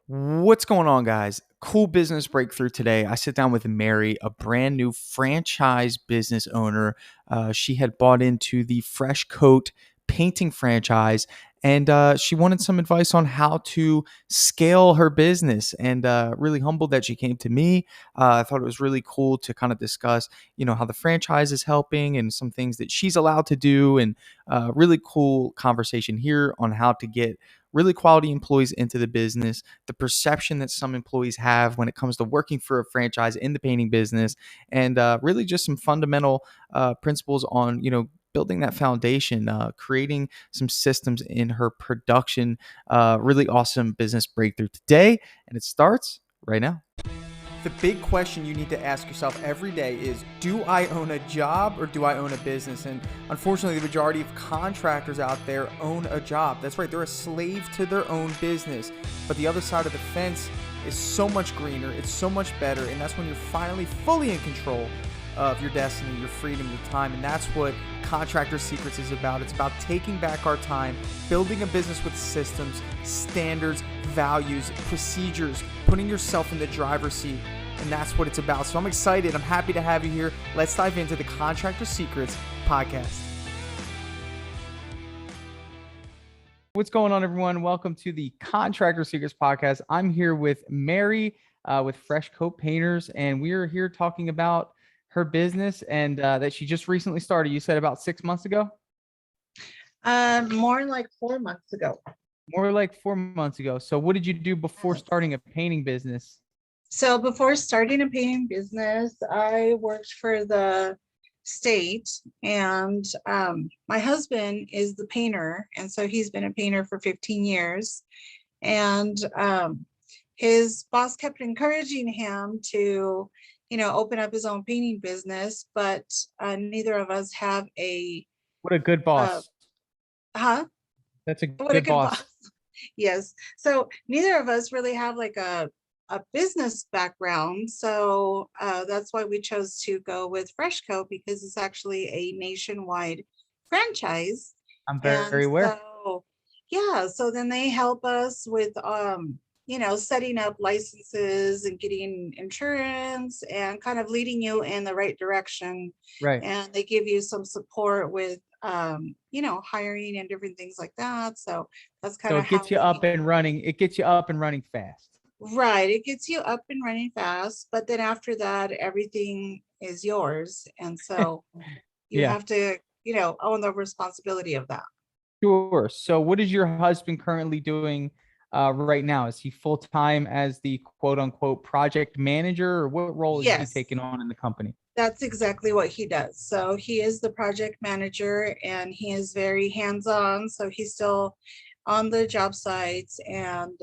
What's going on, guys? Cool business breakthrough today. I sit down with Mary, a brand new franchise business owner. She had bought into the Fresh Coat painting franchise, and she wanted some advice on how to scale her business. And really humbled that she came to me. I thought it was really cool to kind of discuss, how the franchise is helping and some things that she's allowed to do, and really cool conversation here on how to get really quality employees into the business, the perception that some employees have when it comes to working for a franchise in the painting business, and really just some fundamental principles on, building that foundation, creating some systems in her production. Really awesome business breakthrough today, and it starts right now. The big question you need to ask yourself every day is, do I own a job or do I own a business? And unfortunately, the majority of contractors out there own a job. That's right, they're a slave to their own business. But the other side of the fence is so much greener, it's so much better, and that's when you're finally fully in control of your destiny, your freedom, your time. And that's what Contractor Secrets is about. It's about taking back our time, building a business with systems, standards, values, procedures, putting yourself in the driver's seat. And that's what it's about. So I'm excited. I'm happy to have you here. Let's dive into the Contractor Secrets podcast. What's going on, everyone? Welcome to the Contractor Secrets podcast. I'm here with Mary with Fresh Coat Painters, and we are here talking about her business and that she just recently started. You said about 6 months ago? More like 4 months ago. More like 4 months ago. So what did you do before starting a painting business? So before starting a painting business, I worked for the state, and my husband is the painter. And so he's been a painter for 15 years. And his boss kept encouraging him to, open up his own painting business, but neither of us have a... What a good boss. That's a good boss. Yes. So neither of us really have like a business background. So that's why we chose to go with Fresh Coat, because it's actually a nationwide franchise. I'm very aware. So then they help us with, setting up licenses and getting insurance and kind of leading you in the right direction. Right. And they give you some support with, hiring and different things like that. So that's kind of how it gets you up and running. It gets you up and running fast. Right. It gets you up and running fast, but then after that, everything is yours. And so you have to, own the responsibility of that. Sure. So what is your husband currently doing right now? Is he full-time as the quote unquote project manager, or what role is he taking on in the company? That's exactly what he does. So he is the project manager, and he is very hands-on. So he's still on the job sites and,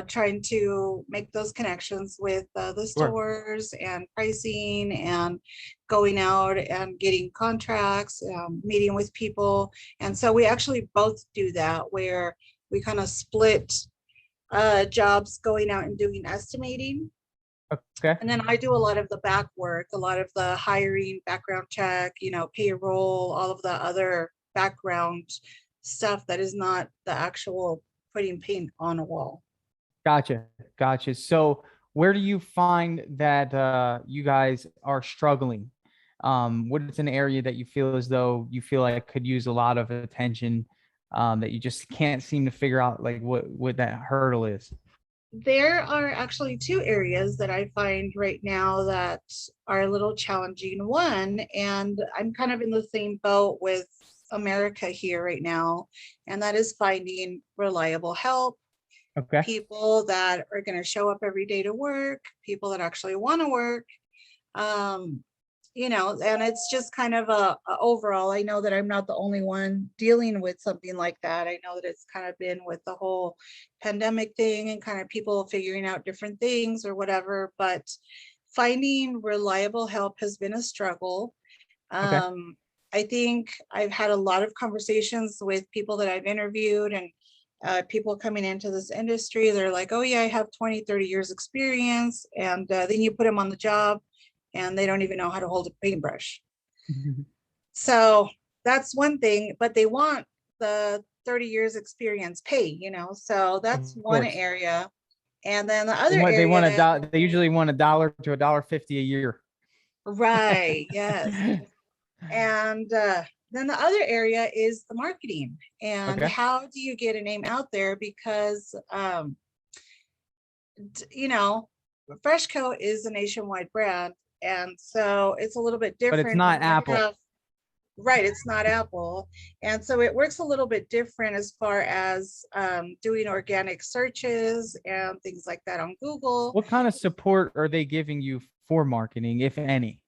trying to make those connections with the stores and pricing and going out and getting contracts, meeting with people. And so we actually both do that, where we kind of split jobs going out and doing estimating. Okay. And then I do a lot of the back work, a lot of the hiring, background check, payroll, all of the other background stuff that is not the actual putting paint on a wall. Gotcha. So where do you find that you guys are struggling? What is an area that you feel as though you feel like could use a lot of attention, that you just can't seem to figure out like what that hurdle is? There are actually two areas that I find right now that are a little challenging. One, and I'm kind of in the same boat with America here right now, and that is finding reliable help. Okay. People that are going to show up every day to work, people that actually want to work, and it's just kind of a overall. I know that I'm not the only one dealing with something like that. I know that it's kind of been with the whole pandemic thing and kind of people figuring out different things or whatever, but finding reliable help has been a struggle. Okay. I think I've had a lot of conversations with people that I've interviewed, and people coming into this industry, they're like, oh yeah, I have 20, 30 years experience. And then you put them on the job and they don't even know how to hold a paintbrush. So that's one thing, but they want the 30 years experience pay, so that's Of one course. area. And then the They other want they area want a that, dollar. They usually want $1 to $1.50 a year. right, yes. And then the other area is the marketing. And Okay. how do you get a name out there? Because, you know, Freshco is a nationwide brand. And so it's a little bit But it's different when not you Apple. have, right, it's not Apple. And so it works a little bit different as far as doing organic searches and things like that on Google. What kind of support are they giving you for marketing, if any?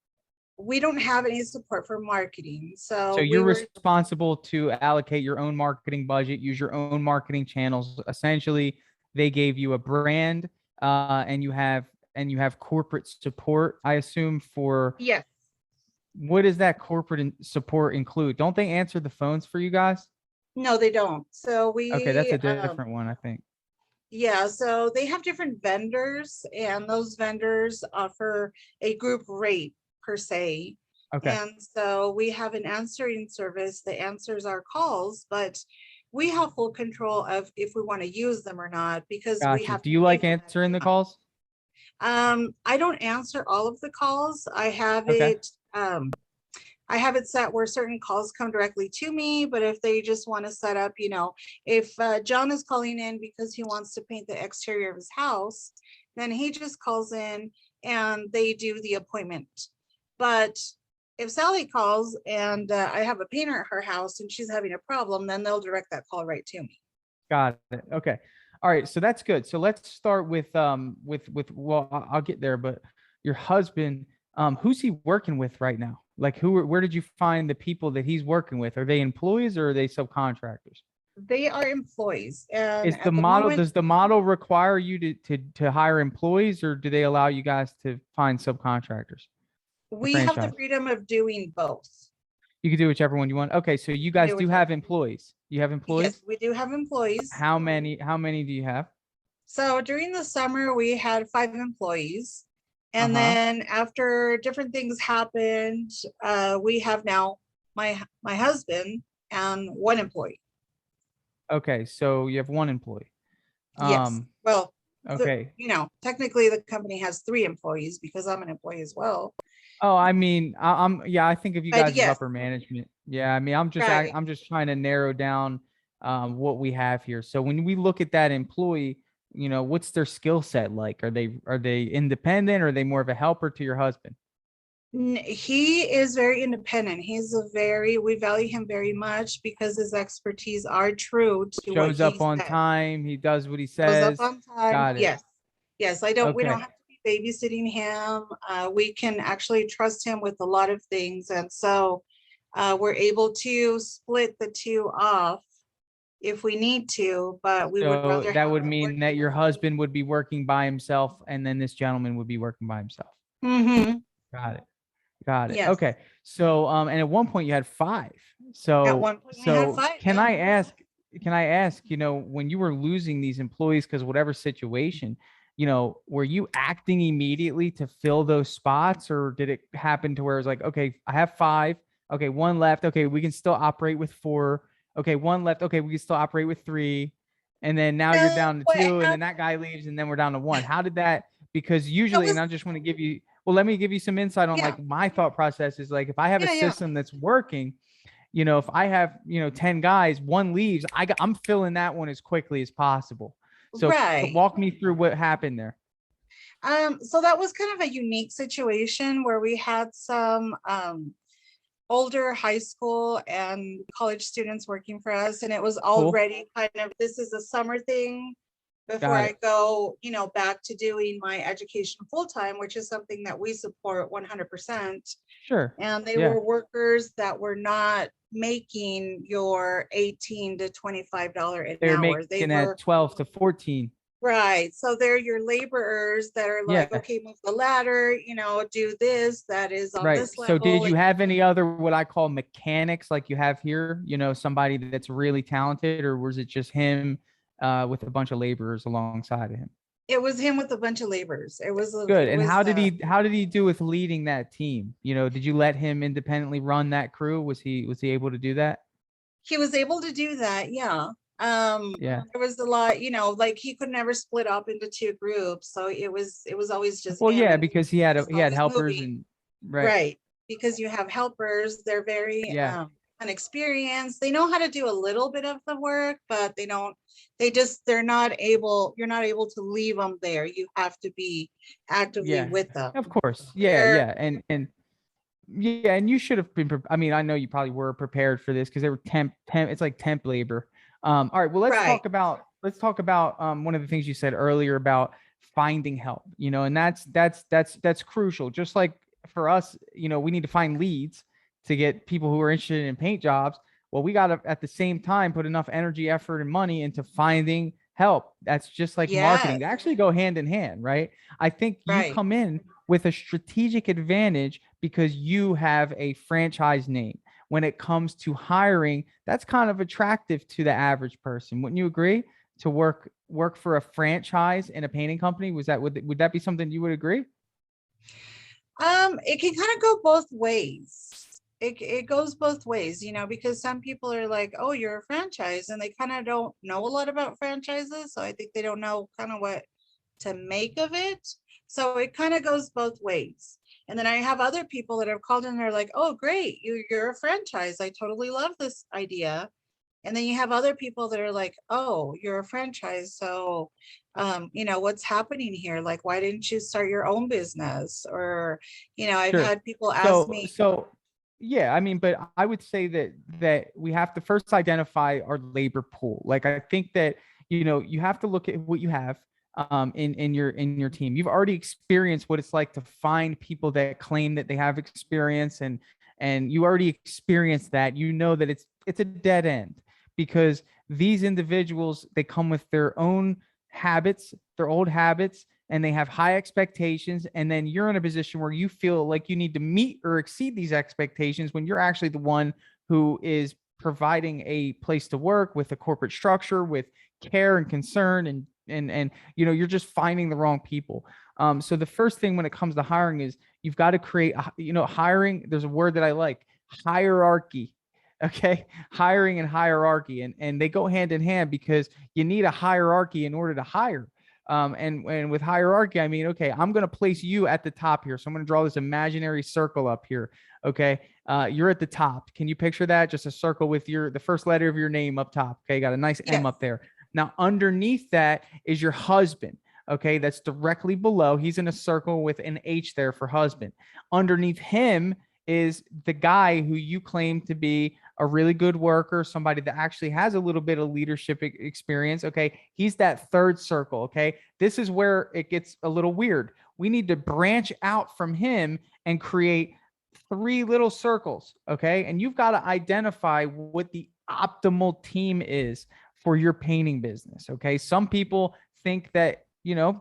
We don't have any support for marketing. So So you're we were, responsible to allocate your own marketing budget, use your own marketing channels. Essentially, they gave you a brand, and you have corporate support, I assume, for yes, what does that corporate support include? Don't they answer the phones for you guys? no, they don't. So Okay, that's we, a different one, I think. yeah, so they have different vendors, and those vendors offer a group rate per se. Okay, And so we have an answering service that answers our calls, but we have full control of if we want to use them or not, because we gotcha. have Do you like people that answering the come. calls? I don't answer all of the calls. Okay, I have it set where certain calls come directly to me, but if they just want to set up, if John is calling in because he wants to paint the exterior of his house, then he just calls in and they do the appointment. But if Sally calls and I have a painter at her house and she's having a problem, then they'll direct that call right to me. got it. Okay. All right, so that's good. So let's start with well, I'll get there, but your husband, who's he working with right now? Like where did you find the people that he's working with? Are they employees or are they subcontractors? They are employees. And Is the at the model, moment, does the model require you to hire employees, or do they allow you guys to find subcontractors, the we have the franchise? freedom of doing both. You can do whichever one you want. Okay, so you We guys do do whichever. have employees. You have Yes, employees? we do have employees. How many do you have? So during the summer, we had 5 employees. And Uh-huh. then after different things happened, we have now my husband and one employee. Okay, so you have one employee. Yes. Um, Well, okay. technically the company has 3 employees because I'm an employee as well. Oh, I mean, yeah, I think of you But guys as yes, upper management. Yeah, I mean, right. I'm just trying to narrow down what we have here. So when we look at that employee, what's their skill set like? Are they independent, or are they more of a helper to your husband? He is very independent. We value him very much because his expertise are true to what Shows he up on says. time, he does what he Shows up says. on time. Got it. Yes. Yes, we don't Okay. have to be babysitting him. We can actually trust him with a lot of things. And so we're able to split the two off if we need to, but we would So rather that have would him mean that working your with me. husband would be working by himself, and then this gentleman would be working by himself. Hmm. Got it. Got it. Yes. Okay. So, and at one point you had five. At So, one point we had so 5. can I ask, when you were losing these employees because whatever situation, were you acting immediately to fill those spots, or did it happen to where it was like, okay, I have five. Okay, one left. Okay, we can still operate with four. Okay, one left. Okay, we can still operate with three. And then now you're No, down to what two, and then happened? that guy leaves, and then we're down to one. How did that? Because That usually, and was, I just want to give you, well, let me give you some insight on yeah, like my thought process is like, if I have a yeah, yeah. system that's working, if I have, 10 guys, one leaves, I'm filling that one as quickly as possible. So Right. walk me through what happened there. So that was kind of a unique situation where we had some older high school and college students working for us, and it was Cool. already kind of, this is a summer thing before Got I it. go, back to doing my education full time, which is something that we support 100%. Sure. And they Yeah. were workers that were not making your 18 to $25 an They're hour. They making at were, 12 to 14. right. So they're your laborers that are like, Yeah. okay, move the ladder, do this, that is on Right. this So did level. you have any other, what I call mechanics like you have here, somebody that's really talented, or was it just him with a bunch of laborers alongside of him? It was him with a bunch of laborers. Good. It And was, how did he do with leading that team? Did you let him independently run that crew? Was he able to do that? he was able to do that. Yeah. Yeah. There was a lot, like he could never split up into two groups. So it was always just Well, him, yeah, and because he had always helpers moving. and right. Right. Because you have helpers, they're very Yeah. unexperienced. They know how to do a little bit of the work, but they're not able, you're not able to leave them there. You have to be actively Yeah. with them. Of course. Yeah, Where, yeah. And yeah, and you should have been I mean, I know you probably were prepared for this because they were temp it's like temp labor. All right, well, right. let's talk about one of the things you said earlier about finding help, and that's crucial. Just like for us, we need to find leads to get people who are interested in paint jobs. Well, we got to at the same time put enough energy, effort, and money into finding help. That's just like marketing. Yes. They actually go hand in hand, right? I think you Right. come in with a strategic advantage because you have a franchise name. When it comes to hiring, that's kind of attractive to the average person. Wouldn't you agree? To work for a franchise in a painting company, would that be something you would agree? It can kind of go both ways. It goes both ways, because some people are like, oh, you're a franchise, and they kind of don't know a lot about franchises. So I think they don't know kind of what to make of it. So it kind of goes both ways. And then I have other people that have called in, they're like, oh, great, you're a franchise. I totally love this idea. And then you have other people that are like, oh, you're a franchise. So, what's happening here? Like, why didn't you start your own business? Or, I've Sure. had people ask So, me, so yeah, I mean, but I would say that we have to first identify our labor pool. Like, I think that, you have to look at what you have in your team. You've already experienced what it's like to find people that claim that they have experience, and you already experienced that. You know that it's a dead end because these individuals, they come with their own habits, their old habits, and they have high expectations, and then you're in a position where you feel like you need to meet or exceed these expectations when you're actually the one who is providing a place to work with a corporate structure, with care and concern, and you're just finding the wrong people. So the first thing when it comes to hiring is you've got to create, hiring. There's a word that I like: hierarchy. Okay, hiring and hierarchy, and they go hand in hand because you need a hierarchy in order to hire. And with hierarchy, I mean, okay, I'm going to place you at the top here. So I'm going to draw this imaginary circle up here. Okay. You're at the top. Can you picture that? Just a circle with the first letter of your name up top. Okay. Got a nice M yes, up there. Now, underneath that is your husband. Okay. That's directly below. He's in a circle with an H there for husband. Underneath him is the guy who you claim to be a really good worker, somebody that actually has a little bit of leadership experience. Okay. He's that third circle. Okay. This is where it gets a little weird. We need to branch out from him and create three little circles. Okay. And you've got to identify what the optimal team is for your painting business. Okay. Some people think that,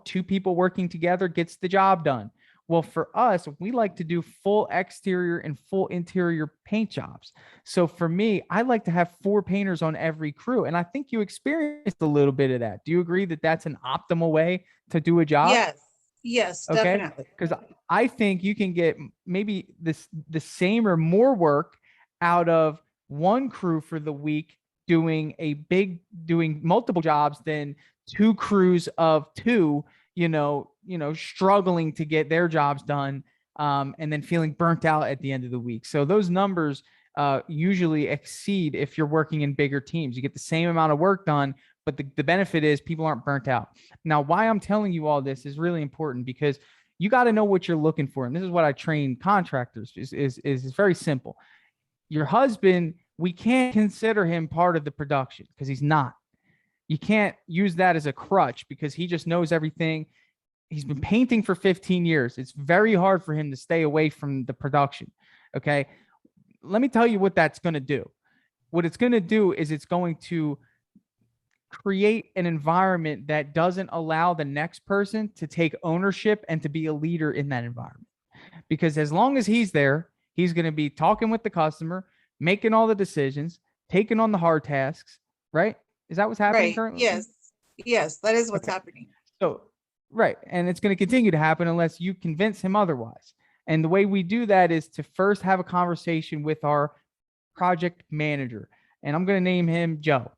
two people working together gets the job done. Well, for us, we like to do full exterior and full interior paint jobs. So for me, I like to have 4 painters on every crew. And I think you experienced a little bit of that. Do you agree that that's an optimal way to do a job? yes, yes, Okay. definitely. Because I think you can get maybe the same or more work out of one crew for the week doing multiple jobs than 2 crews of 2, struggling to get their jobs done, and then feeling burnt out at the end of the week. So those numbers usually exceed if you're working in bigger teams. You get the same amount of work done, but the benefit is people aren't burnt out. Now, why I'm telling you all this is really important because you got to know what you're looking for. And this is what I train contractors is very simple. Your husband, we can't consider him part of the production because he's not. You can't use that as a crutch because he just knows everything. He's been painting for 15 years. It's very hard for him to stay away from the production. Okay. Let me tell you what that's going to do. What it's going to do is it's going to create an environment that doesn't allow the next person to take ownership and to be a leader in that environment. Because as long as he's there, he's going to be talking with the customer, making all the decisions, taking on the hard tasks, right? Is that what's happening Right. currently? Yes. Yes, that is what's Okay. happening. So, right. And it's going to continue to happen unless you convince him otherwise. And the way we do that is to first have a conversation with our project manager. and I'm going to name him Joe.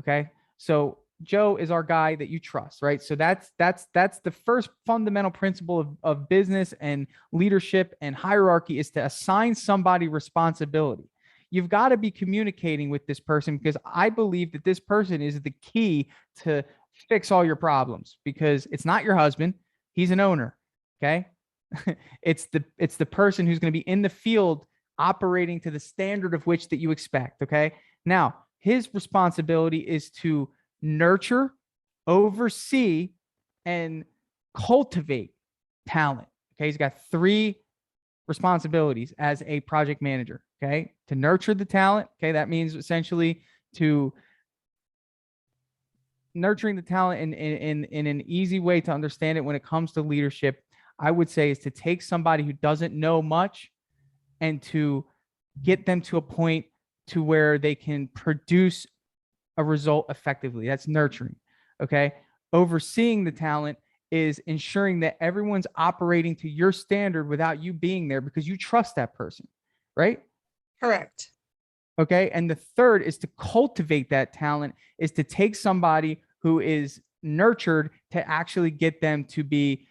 Okay. So Joe is our guy that you trust, right? So that's the first fundamental principle of business and leadership and hierarchy, is to assign somebody responsibility. You've got to be communicating with this person, because I believe that this person is the key to fix all your problems, because it's not your husband. He's an owner. Okay. It's the person who's going to be in the field operating to the standard of which that you expect. Okay. Now, his responsibility is to nurture, oversee, and cultivate talent. Okay. He's got three responsibilities as a project manager. Okay. To nurture the talent. Okay. That means essentially to nurturing the talent in an easy way to understand it when it comes to leadership, I would say, is to take somebody who doesn't know much and to get them to a point to where they can produce a result effectively. That's nurturing. Okay. Overseeing the talent is ensuring that everyone's operating to your standard without you being there, because you trust that person, right? Correct. Okay. And the third is to cultivate that talent, is to take somebody who is nurtured to actually get them to be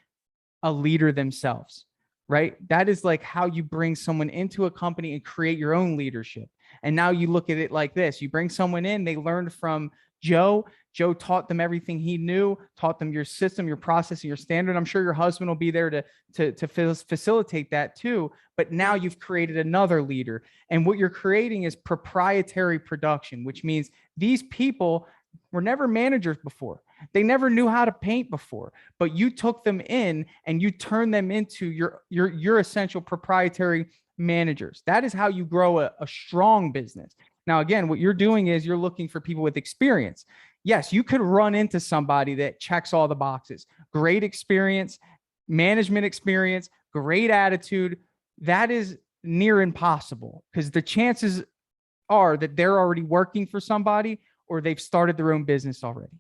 a leader themselves, right? That is like how you bring someone into a company and create your own leadership. And now you look at it like this: you bring someone in, they learned from Joe. Joe taught them everything he knew, taught them your system, your process, and your standard. I'm sure your husband will be there to facilitate that too. But now you've created another leader. And what you're creating is proprietary production, which means these people were never managers before. They never knew how to paint before, but you took them in and you turned them into your essential proprietary managers. That is how you grow a strong business. Now, again, what you're doing is you're looking for people with experience. Yes, you could run into somebody that checks all the boxes: great experience, management experience, great attitude. That is near impossible, because the chances are that they're already working for somebody or they've started their own business already.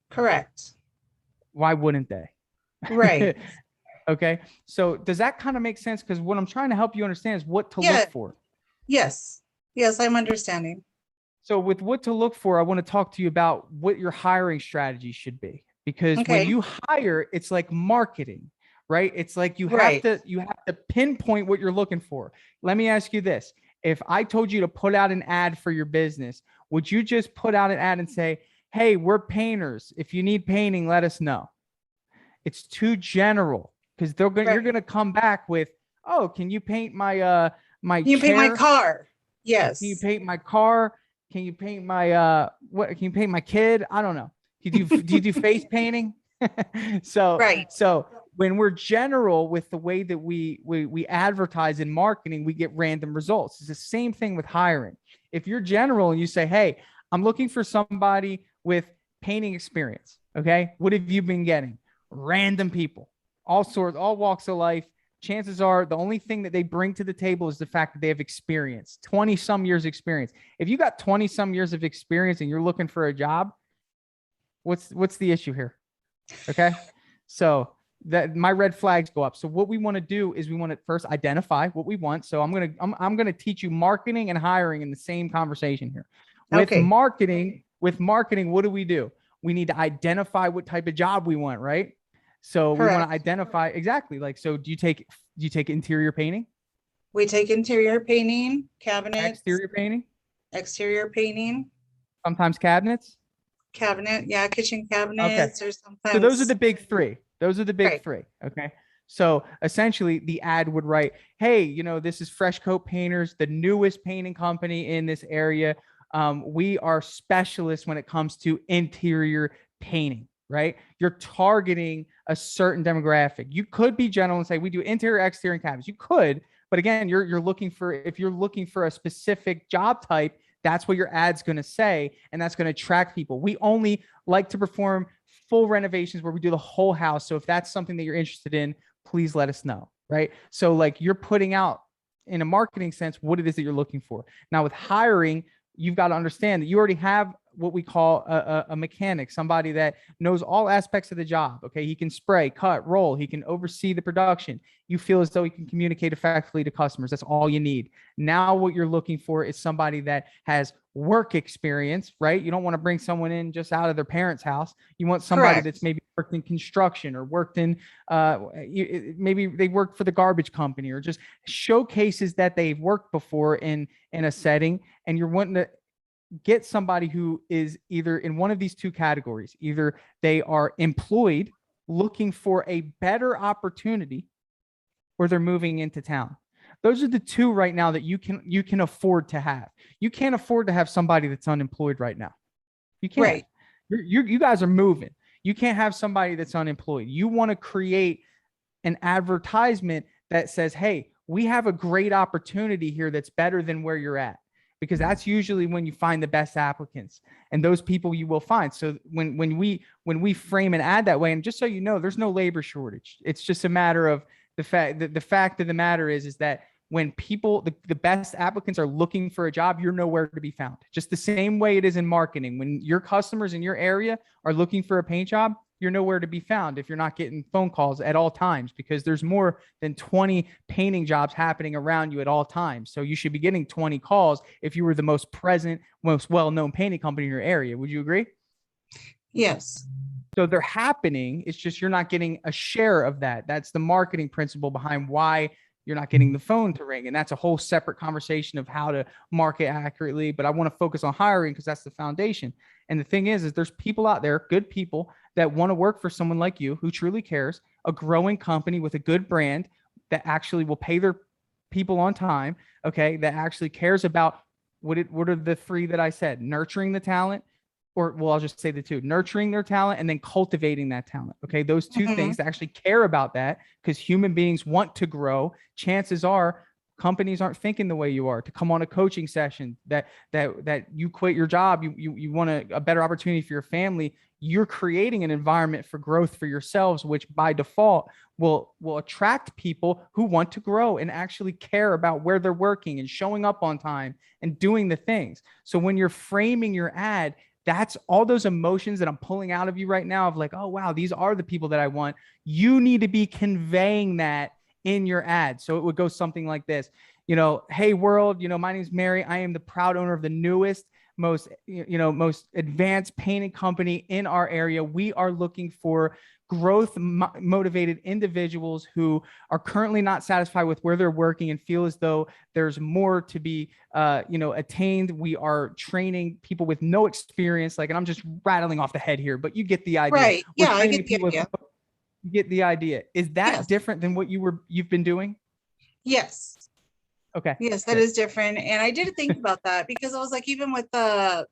Correct. Why wouldn't they? Right. Okay. So does that kind of make sense? Because what I'm trying to help you understand is what to Yeah. look for. Yes. Yes, I'm understanding. So with what to look for, I want to talk to you about what your hiring strategy should be. Because when Okay. you hire, it's like marketing, right? It's like Right. you have to pinpoint what you're looking for. Let me ask you this. If I told you to put out an ad for your business, would you just put out an ad and say, "Hey, we're painters. If you need painting, let us know"? It's too general, because you're Right. gonna come back with, "Oh, can you paint my Can you paint my chair? car? Can you Yes. paint my car? Can you paint my what? Can you paint my kid? I don't know. Do you do face painting?" so Right. so when we're general with the way that we advertise in marketing, we get random results. It's the same thing with hiring. If you're general and you say, "Hey, I'm looking for somebody with painting experience," okay, what have you been getting? Random people, all sorts, all walks of life. Chances are the only thing that they bring to the table is the fact that they have experience, 20 some years experience. If you got 20 some years of experience and you're looking for a job, what's the issue here? Okay. So that my red flags go up. So what we want to do is we want to first identify what we want. So I'm going to teach you marketing and hiring in the same conversation here. Okay. With marketing, what do? We need to identify what type of job we want, right? So we want to Correct. identify exactly, like, so do you take interior painting, We take interior painting, cabinets, exterior painting, exterior painting, sometimes cabinets? cabinet, yeah, kitchen Okay. cabinets, or So those are the sometimes. big three. Those are the big Right. three. Okay. So essentially, the ad would write, "Hey, this is Fresh Coat Painters, the newest painting company in this area. We are specialists when it comes to interior painting," right? You're targeting a certain demographic. You could be general and say, "We do interior, exterior, and cabinets." You could, but again, you're looking for, if you're looking for a specific job type, that's what your ad's going to say, and that's going to attract people. We only like to perform full renovations where we do the whole house. So if that's something that you're interested in, please let us know, right? So like, you're putting out in a marketing sense what it is that you're looking for. Now with hiring, you've got to understand that you already have what we call a mechanic, somebody that knows all aspects of the job. Okay. He can spray, cut, roll. He can oversee the production. You feel as though he can communicate effectively to customers. That's all you need. Now what you're looking for is somebody that has work experience, right? You don't want to bring someone in just out of their parents' house. You want somebody that's Correct. maybe worked in construction or worked in, maybe they worked for the garbage company, or just showcases that they've worked before in a setting. And you're wanting to get somebody who is either in one of these two categories. Either they are employed looking for a better opportunity, or they're moving into town. Those are the two right now that you can afford to have. You can't afford to have somebody that's unemployed right now. You can't. Right. You guys are moving. You can't have somebody that's unemployed. You want to create an advertisement that says, hey, we have a great opportunity here that's better than where you're at. Because that's usually when you find the best applicants, and those people you will find. So when we frame an ad that way, and just so you know, there's no labor shortage. It's just a matter of the fact of the matter is that when people, the best applicants are looking for a job, you're nowhere to be found. Just the same way it is in marketing. When your customers in your area are looking for a paint job, you're nowhere to be found if you're not getting phone calls at all times, because there's more than 20 painting jobs happening around you at all times. So you should be getting 20 calls if you were the most present, most well-known painting company in your area. Would you agree? Yes. So they're happening. It's just you're not getting a share of that. That's the marketing principle behind why you're not getting the phone to ring. And that's a whole separate conversation of how to market accurately. But I want to focus on hiring because that's the foundation. And the thing is there's people out there, good people that want to work for someone like you who truly cares, a growing company with a good brand that actually will pay their people on time. Okay. That actually cares about what are the three that I said: nurturing the talent, or well, I'll just say the two: nurturing their talent and then cultivating that talent. Okay. Those two Hmm. things that actually care about that, because human beings want to grow. Chances are companies aren't thinking the way you are to come on a coaching session, that you quit your job. You want a better opportunity for your family. You're creating an environment for growth for yourselves, which by default will attract people who want to grow and actually care about where they're working and showing up on time and doing the things. So when you're framing your ad, that's all those emotions that I'm pulling out of you right now of like, oh, wow, these are the people that I want. You need to be conveying that in your ad. So it would go something like this: hey world, my name is Mary. I am the proud owner of the newest, most advanced painting company in our area. We are looking for growth motivated individuals who are currently not satisfied with where they're working and feel as though there's more to be attained. We are training people with no experience, and I'm just rattling off the head here, but you get the idea. Right. We're Yeah, I training get the people with idea. you get the idea. Is that Yes. different than what you've been doing? Yes. Okay, Yes, that good. is different. And I did think about that because I was like, even with the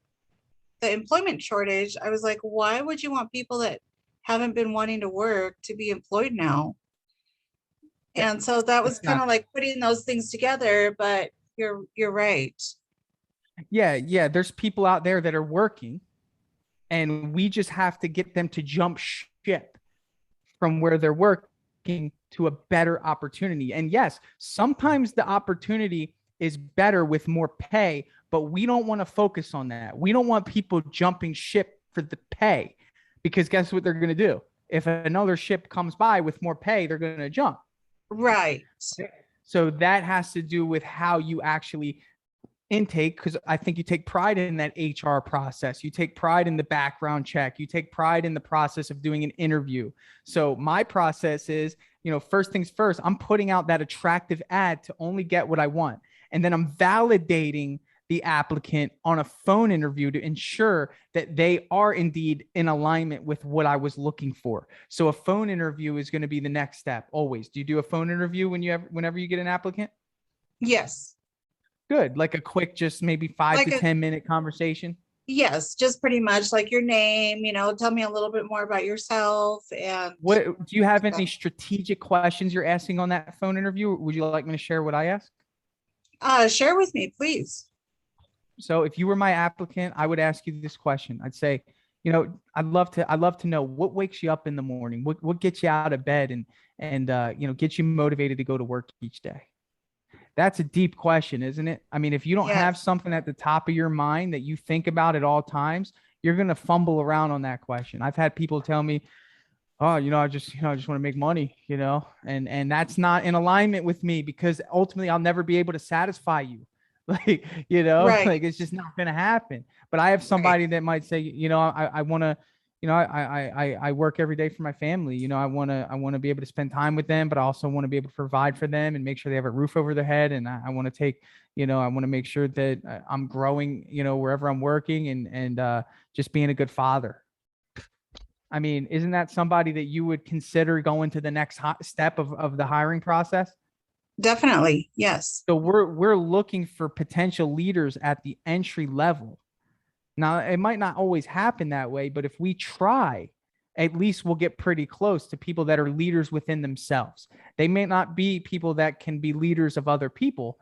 employment shortage, I was like, why would you want people that haven't been wanting to work to be employed now? And so that was That's kind not. of like putting those things together, but you're right. Yeah. There's people out there that are working, and we just have to get them to jump ship from where they're working to a better opportunity. And yes, sometimes the opportunity is better with more pay, but we don't want to focus on that. We don't want people jumping ship for the pay, because guess what they're going to do? If another ship comes by with more pay, they're going to jump. Right. So that has to do with how you actually intake, because I think you take pride in that HR process. You take pride in the background check. You take pride in the process of doing an interview. So my process is, first things first, I'm putting out that attractive ad to only get what I want. And then I'm validating the applicant on a phone interview to ensure that they are indeed in alignment with what I was looking for. So a phone interview is going to be the next step always. Do you do a phone interview whenever you get an applicant? Yes. Good. Like a quick, just maybe 5 to Like a 10 minute conversation. yes, just pretty much like your name, tell me a little bit more about yourself and What do you have uh, any strategic questions you're asking on that phone interview? Would you like me to share what I ask? share with me, please. So if you were my applicant, I would ask you this question. I'd say, I'd love to know what wakes you up in the morning, what gets you out of bed and gets you motivated to go to work each day. That's a deep question, isn't it? I mean, if you don't Yes. have something at the top of your mind that you think about at all times, you're going to fumble around on that question. I've had people tell me, "Oh, I just want to make money, and that's not in alignment with me, because ultimately I'll never be able to satisfy you. Like, you know, Right. like it's just not going to happen. But I have Right. somebody that might say, you know, I want to, you know, I work every day for my family. You know, I want to be able to spend time with them, but I also want to be able to provide for them and make sure they have a roof over their head. And I want to take, you know, I want to make sure that I'm growing, you know, wherever I'm working, and just being a good father. I mean, isn't that somebody that you would consider going to the next step of the hiring process? Definitely. Yes. So we're looking for potential leaders at the entry level. Now, it might not always happen that way, but if we try, at least we'll get pretty close to people that are leaders within themselves. They may not be people that can be leaders of other people.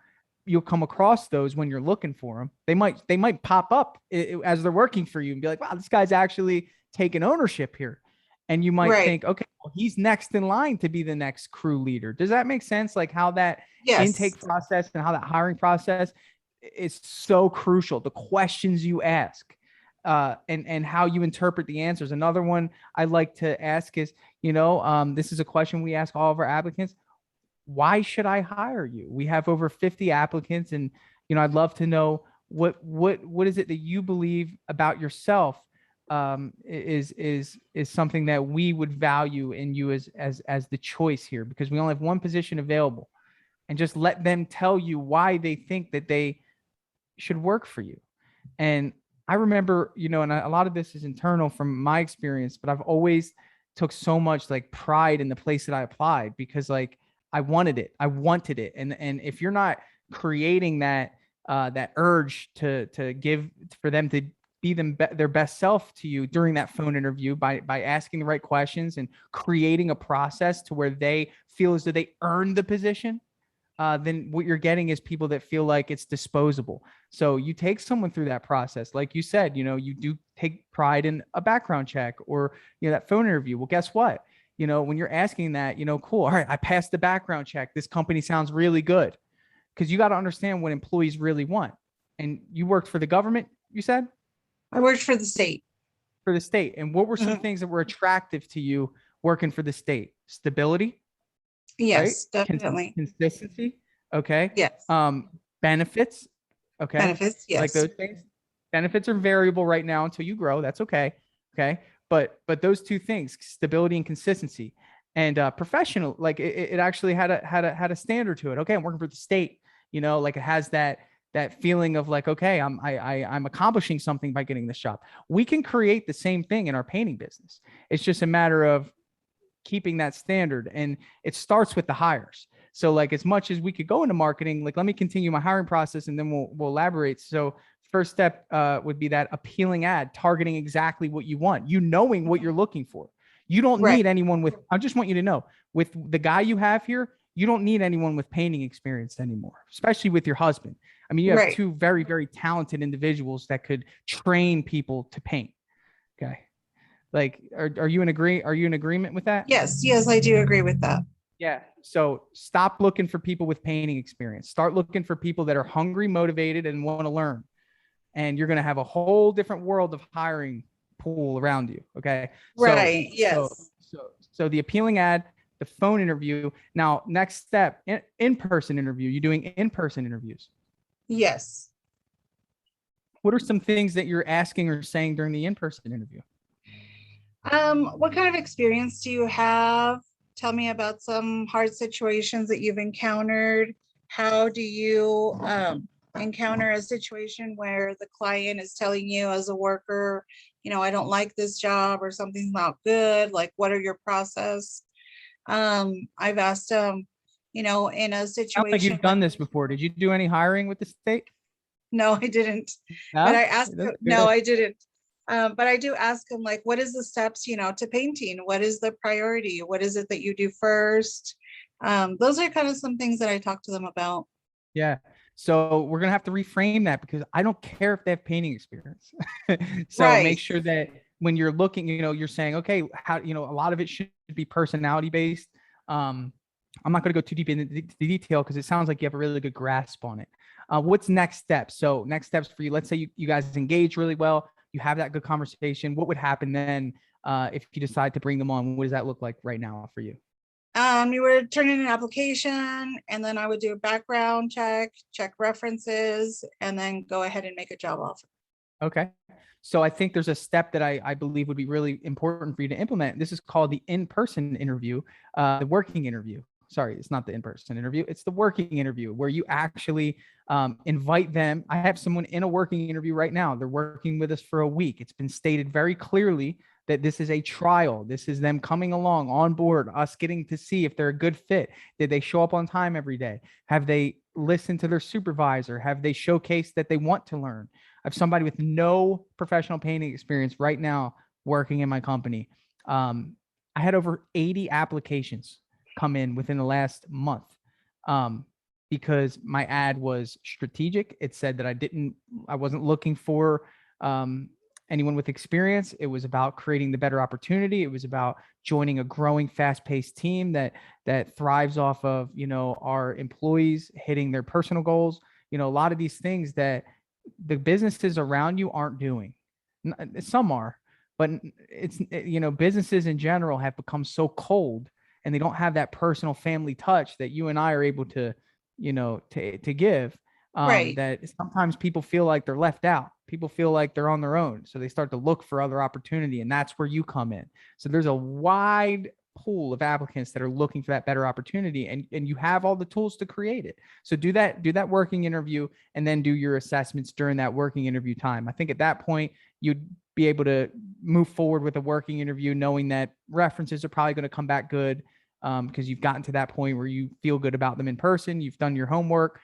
You'll come across those when you're looking for them. They might pop up as they're working for you and be like, "Wow, this guy's actually taking ownership here." And you might Right. think, "Okay, well, he's next in line to be the next crew leader." Does that make sense? Like how that Yes. intake process and how that hiring process is so crucial. The questions you ask, and how you interpret the answers. Another one I like to ask is, you know, this is a question we ask all of our applicants: why should I hire you? We have over 50 applicants, and you know, I'd love to know what is it that you believe about yourself, is something that we would value in you as the choice here, because we only have one position available, and just let them tell you why they think that they should work for you. And I remember, you know, and a lot of this is internal from my experience, but I've always took so much like pride in the place that I applied, because like I wanted it. I wanted it. And if you're not creating that urge to give, for them to be their best self to you during that phone interview, by asking the right questions and creating a process to where they feel as though they earned the position, then what you're getting is people that feel like it's disposable. So you take someone through that process. Like you said, you know, you do take pride in a background check, or, you know, that phone interview. Well, guess what? You know, when you're asking that, you know, cool. All right, I passed the background check. This company sounds really good. Because you got to understand what employees really want. And you worked for the government, you said, I worked for the state. for the state. And what were some Mhm. things that were attractive to you working for the state? Stability, right? Yes, definitely. Consistency. Okay. Yes. Benefits. Okay. Benefits. Like Yes. those things. Benefits are variable right now until you grow. That's okay. Okay. But those two things, stability and consistency, and professional, like it actually had a standard to it. Okay, I'm working for the state. You know, like it has that feeling of like, okay, I'm accomplishing something by getting this job. We can create the same thing in our painting business. It's just a matter of keeping that standard, and it starts with the hires. So like, as much as we could go into marketing, like let me continue my hiring process and then we'll elaborate. So first step would be that appealing ad, targeting exactly what you want, you knowing what you're looking for. You don't Right. need anyone with, I just want you to know, with the guy you have here, you don't need anyone with painting experience anymore, especially with your husband. I mean, you have Right. two very, very talented individuals that could train people to paint. Okay. Like, are you in agree? Are you in agreement with that? Yes. Yes, I do agree with that. Yeah. So stop looking for people with painting experience. Start looking for people that are hungry, motivated, and want to learn. And you're going to have a whole different world of hiring pool around you. Okay. So, Right. so, Yes. so the appealing ad, the phone interview. Now, next step, in-person interview. You're doing in-person interviews. Yes. What are some things that you're asking or saying during the in-person interview? What kind of experience do you have? Tell me about some hard situations that you've encountered. How do you encounter a situation where the client is telling you as a worker, you know, I don't like this job or something's not good? Like, what are your process? I've asked them, you know, in a Sounds like situation you've like, done this before. Did you do any hiring with the state? no, I didn't. But No, I asked, that's no, good. I didn't. But I do ask them, like, what is the steps, you know, to painting? What is the priority? What is it that you do first? Those are kind of some things that I talk to them about. Yeah. So we're gonna have to reframe that, because I don't care if they have painting experience. So make Right, sure that when you're looking, you know, you're saying, okay, how, you know, a lot of it should be personality based. Um, I'm not going to go too deep into the detail, because it sounds like you have a really good grasp on it. What's next steps? So next steps for you, let's say you guys engage really well, you have that good conversation. What would happen then if you decide to bring them on? What does that look like right now for you? You would turn in an application, and then I would do a background check, check references, and then go ahead and make a job offer. Okay. So I think there's a step that I believe would be really important for you to implement. This is called the in-person interview, the working interview. Sorry, it's not the in-person interview. It's the working interview where you actually invite them. I have someone in a working interview right now. They're working with us for a week. It's been stated very clearly that this is a trial. This is them coming along on board, us getting to see if they're a good fit. Did they show up on time every day? Have they listened to their supervisor? Have they showcased that they want to learn? I have somebody with no professional painting experience right now working in my company. I had over 80 applications come in within the last month because my ad was strategic. It said that I wasn't looking for anyone with experience. It was about creating the better opportunity. It was about joining a growing, fast-paced team that thrives off of, our employees hitting their personal goals. A lot of these things that the businesses around you aren't doing. Some are, but businesses in general have become so cold, and they don't have that personal family touch that you and I are able to give. Right. That sometimes people feel like they're left out. People feel like they're on their own. So they start to look for other opportunity, and that's where you come in. So there's a wide pool of applicants that are looking for that better opportunity, and you have all the tools to create it. So do that working interview, and then do your assessments during that working interview time. I think at that point you'd be able to move forward with a working interview knowing that references are probably going to come back good, because you've gotten to that point where you feel good about them in person. You've done your homework.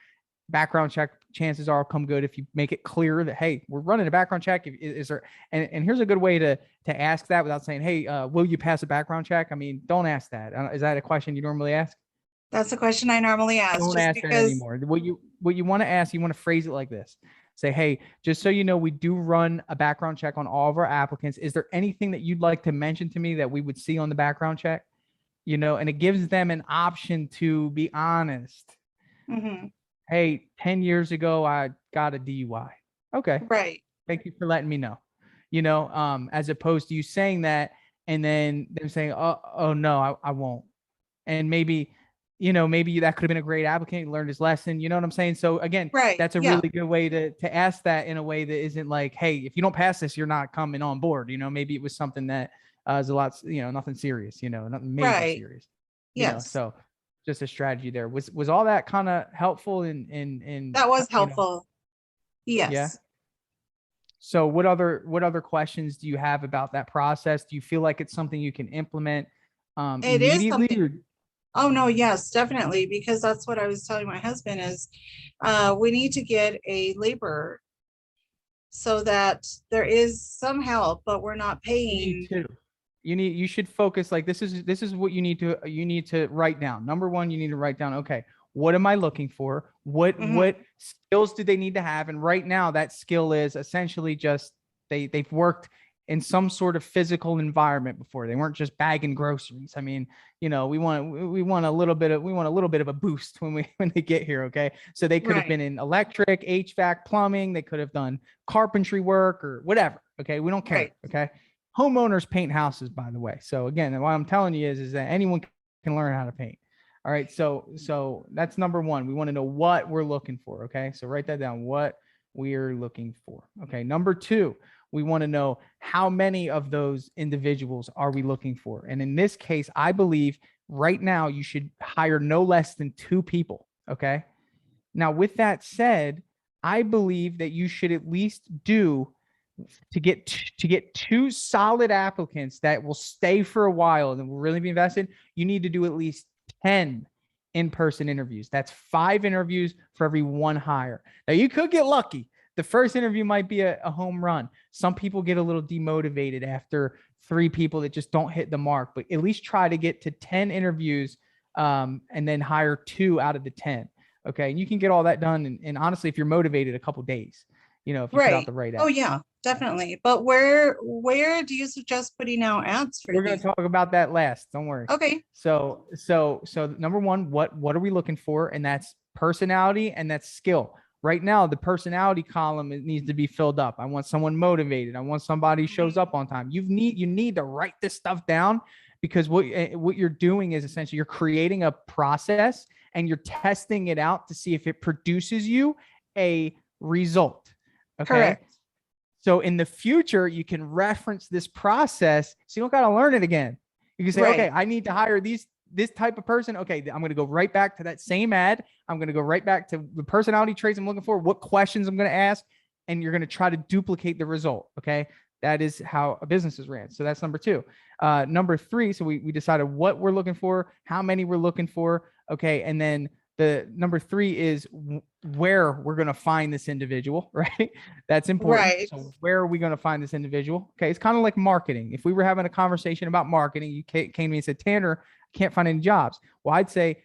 Background check chances are come good if you make it clear that, hey, we're running a background check. Is there, and here's a good way to ask that without saying, hey, will you pass a background check? I mean, don't ask that. Is that a question you normally ask? That's a question I normally ask, Don't just ask that because. anymore. What you want to ask, you want to phrase it like this. Say, hey, just so you know, we do run a background check on all of our applicants. Is there anything that you'd like to mention to me that we would see on the background check? And it gives them an option to be honest. Mm-hmm. Hey, 10 years ago, I got a DUI. Okay. Right. Thank you for letting me know. As opposed to you saying that and then them saying, oh no, I won't. And maybe that could have been a great applicant, learned his lesson. You know what I'm saying? So again, Right. that's a Yeah. really good way to ask that in a way that isn't like, hey, if you don't pass this, you're not coming on board. Maybe it was something that is a lot, nothing serious, nothing major Right. serious, Yes. so just a strategy there. Was all that kind of helpful in That was helpful. yeah. Yes. So what other questions do you have about that process? Do you feel like it's something you can implement It is immediately? something. Oh no, yes, definitely, because that's what I was telling my husband is we need to get a laborer so that there is some help, but we're not You need paying. to. You should focus, like this is what you need to write down. Number one, you need to write down, okay, what am I looking for? What skills do they need to have? And right now that skill is essentially just they've worked in some sort of physical environment before. They weren't just bagging groceries. I mean, we want a little bit of a boost when they get here, okay? So they could have Right. been in electric, HVAC, plumbing, they could have done carpentry work or whatever, okay? We don't care, Right. okay? Homeowners paint houses, by the way. So again, what I'm telling you is that anyone can learn how to paint. All right. So that's number one. We want to know what we're looking for. Okay. So write that down, what we're looking for. Okay. Number two, we want to know how many of those individuals are we looking for? And in this case, I believe right now you should hire no less than 2 people. Okay. Now, with that said, I believe that you should at least do to get 2 solid applicants that will stay for a while and will really be invested. You need to do at least 10 in-person interviews. That's 5 interviews for every 1 hire. Now you could get lucky. The first interview might be a home run. Some people get a little demotivated after 3 people that just don't hit the mark, but at least try to get to 10 interviews and then hire 2 out of the 10. Okay. And you can get all that done. And honestly, if you're motivated, a couple days, if you put out Right. the right Oh ad. yeah, definitely. But where do you suggest putting out ads for We're going to these? talk about that last. Don't worry. Okay. So number one, what are we looking for? And that's personality and that's skill. Right now, the personality column needs to be filled up. I want someone motivated. I want somebody who shows Mhm. up on time. You need to write this stuff down because what you're doing is essentially you're creating a process and you're testing it out to see if it produces you a result. Okay. Correct. So in the future, you can reference this process. So you don't got to learn it again. You can say, okay, Right. I need to hire this type of person. Okay, I'm going to go right back to that same ad. I'm going to go right back to the personality traits I'm looking for, what questions I'm going to ask, and you're going to try to duplicate the result. Okay. That is how a business is ran. So that's number two. Number three, so we decided what we're looking for, how many we're looking for. Okay. And then the number three is where we're going to find this individual, right? That's important. Right. So where are we going to find this individual? Okay. It's kind of like marketing. If we were having a conversation about marketing, you came to me and said, Tanner, I can't find any jobs. Well, I'd say,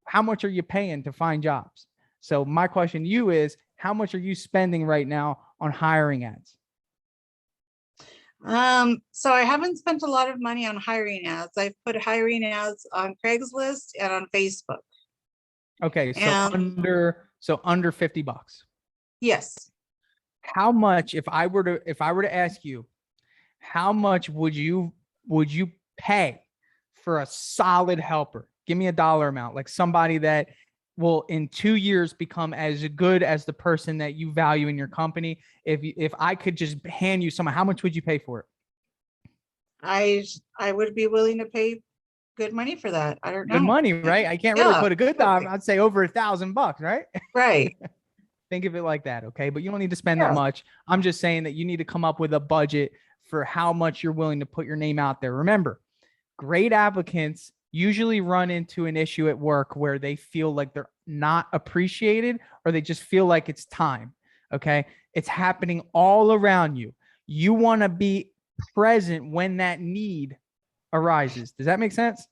how much are you paying to find jobs? So my question to you is, how much are you spending right now on hiring ads? So I haven't spent a lot of money on hiring ads. I've put hiring ads on Craigslist and on Facebook. Okay. And So under $50. yes, How much, if I were to ask you, how much would you pay for a solid helper? Give me a dollar amount, like somebody that will in 2 years become as good as the person that you value in your company. If I could just hand you someone, how much would you pay for it? I would be willing to pay good money for that. I don't Good know. money, right? I can't really Yeah. put a good dollar. I'd say over $1,000, right? Right. Think of it like that, okay? But you don't need to spend that Yeah. much. I'm just saying that you need to come up with a budget for how much you're willing to put your name out there. Remember, great applicants usually run into an issue at work where they feel like they're not appreciated or they just feel like it's time. Okay. It's happening all around you. You want to be present when that need arises. Does that make sense?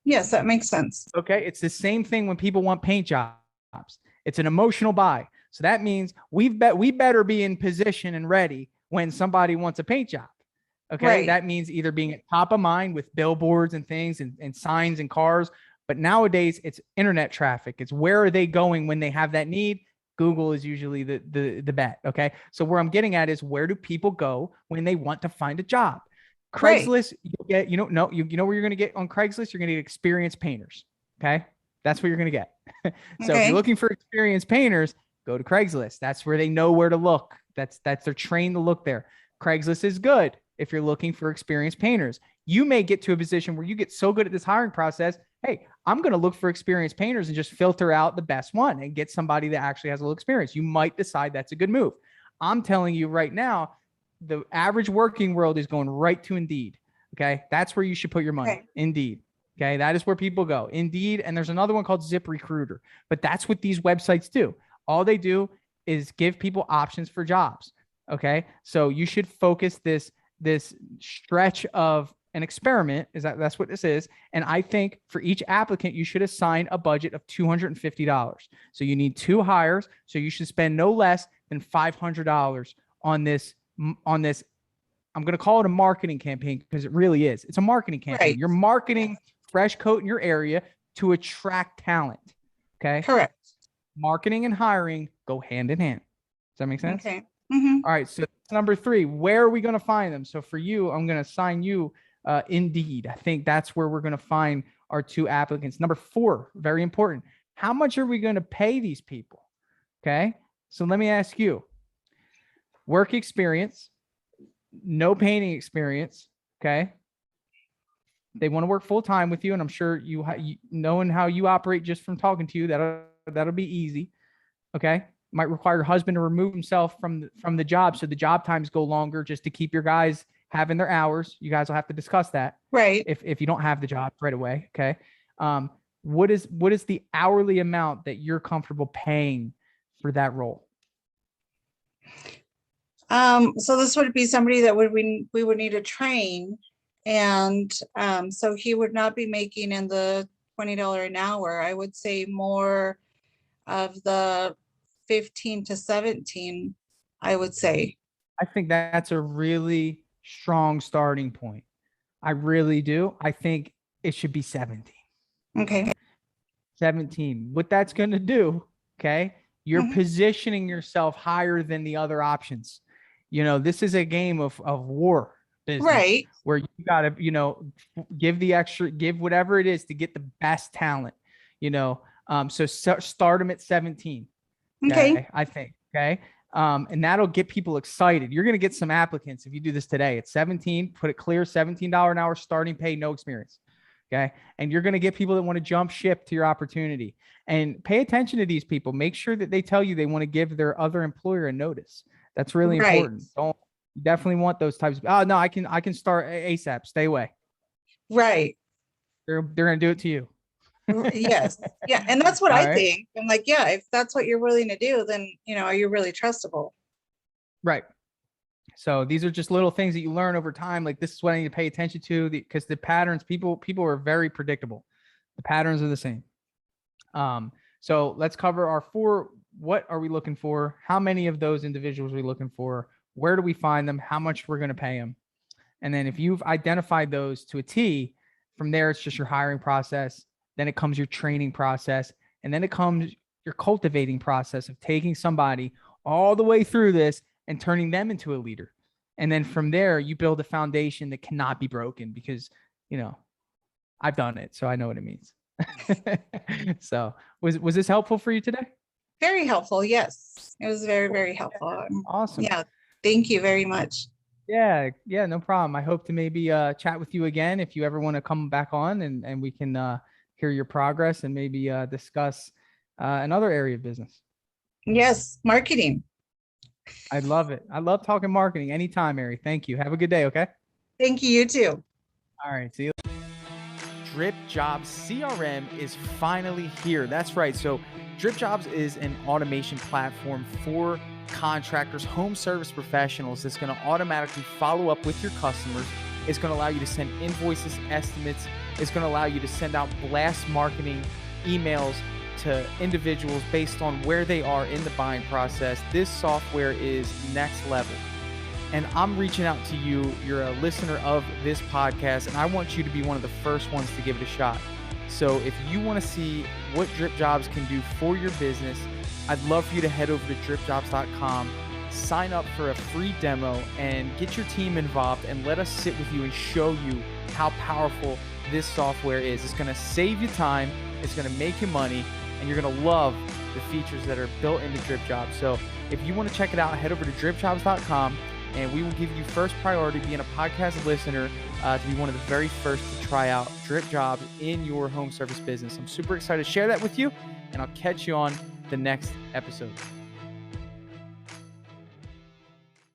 Yes, that makes sense. Okay. It's the same thing when people want paint jobs. It's an emotional buy. So that means we better be in position and ready when somebody wants a paint job. Okay. Right. That means either being at top of mind with billboards and things and signs and cars. But nowadays it's internet traffic. It's where are they going when they have that need? Google is usually the bet. Okay. So where I'm getting at is where do people go when they want to find a job? Right. Craigslist, you get, you know where you're going to get on Craigslist? You're going to get experienced painters. Okay. That's what you're going to get. So if you're Okay. looking for experienced painters, go to Craigslist. That's where they know where to look. That's they're trained to look there. Craigslist is good if you're looking for experienced painters. You may get to a position where you get so good at this hiring process. Hey, I'm going to look for experienced painters and just filter out the best one and get somebody that actually has a little experience. You might decide that's a good move. I'm telling you right now, the average working world is going right to Indeed. Okay. That's where you should put your money. Okay. Indeed. Okay. That is where people go. Indeed. And there's another one called ZipRecruiter, but that's what these websites do. All they do is give people options for jobs. Okay. So you should focus this stretch of an experiment. That's what this is. And I think for each applicant, you should assign a budget of $250. So you need 2 hires. So you should spend no less than $500 on this. I'm going to call it a marketing campaign because it really is. It's a marketing campaign. Right. You're marketing Fresh Coat in your area to attract talent. Okay. Correct. Marketing and hiring go hand in hand. Does that make sense? Okay. Mm-hmm. All right. So number 3, where are we going to find them? So for you, I'm going to assign you Indeed. I think that's where we're going to find our 2 applicants. Number 4, very important. How much are we going to pay these people? Okay. So let me ask you, work experience, no painting experience. Okay. They want to work full time with you. And I'm sure you knowing how you operate just from talking to you, that'll be easy. Okay. Might require your husband to remove himself from the job. So the job times go longer just to keep your guys having their hours. You guys will have to discuss that. Right. If you don't have the job right away. Okay. What is the hourly amount that you're comfortable paying for that role? So this would be somebody that we would need to train. And so he would not be making in the $20 an hour. I would say more of the 15 to 17, I would say. I think that's a really strong starting point. I really do. I think it should be 17. Okay. 17. What that's going to do, okay? You're positioning yourself higher than the other options. You know, this is a game of war, business Right. where you got to, give the extra, give whatever it is to get the best talent, so start them at 17. Okay. Okay. I think. Okay. And that'll get people excited. You're going to get some applicants if you do this today. At 17, put it clear, $17 an hour starting pay, no experience. Okay. And you're going to get people that want to jump ship to your opportunity. And pay attention to these people. Make sure that they tell you they want to give their other employer a notice. That's really Right. important. Don't you definitely want those types of, oh no, I can start ASAP. Stay away. Right. They're going to do it to you. Yes. Yeah. And that's what All I right. think. I'm like, yeah, if that's what you're willing to do, then, are you really trustable? Right. So these are just little things that you learn over time. Like, this is what I need to pay attention to, because the patterns, people are very predictable. The patterns are the same. So let's cover our 4. What are we looking for? How many of those individuals are we looking for? Where do we find them? How much we're going to pay them? And then if you've identified those to a T, from there, it's just your hiring process. Then it comes your training process. And then it comes your cultivating process of taking somebody all the way through this and turning them into a leader. And then from there, you build a foundation that cannot be broken, because, I've done it. So I know what it means. So was this helpful for you today? Very helpful. Yes. It was very, very helpful. Awesome. Yeah. Thank you very much. Yeah, no problem. I hope to maybe chat with you again if you ever want to come back on, and we can hear your progress and maybe discuss another area of business. Yes. Marketing. I love it. I love talking marketing anytime, Mary. Thank you. Have a good day. Okay. Thank you. You too. All right. See you. Dripjobs CRM is finally here. That's right. So Dripjobs is an automation platform for contractors, home service professionals that's going to automatically follow up with your customers. It's going to allow you to send invoices, estimates. It's going to allow you to send out blast marketing emails to individuals based on where they are in the buying process. This software is next level. And I'm reaching out to you. You're a listener of this podcast, and I want you to be one of the first ones to give it a shot. So if you want to see what Dripjobs can do for your business, I'd love for you to head over to dripjobs.com, sign up for a free demo, and get your team involved, and let us sit with you and show you how powerful this software is. It's going to save you time, it's going to make you money, and you're going to love the features that are built into Dripjobs. So if you want to check it out, head over to dripjobs.com, and we will give you first priority, being a podcast listener, to be one of the very first to try out Dripjobs in your home service business. I'm super excited to share that with you, and I'll catch you on the next episode.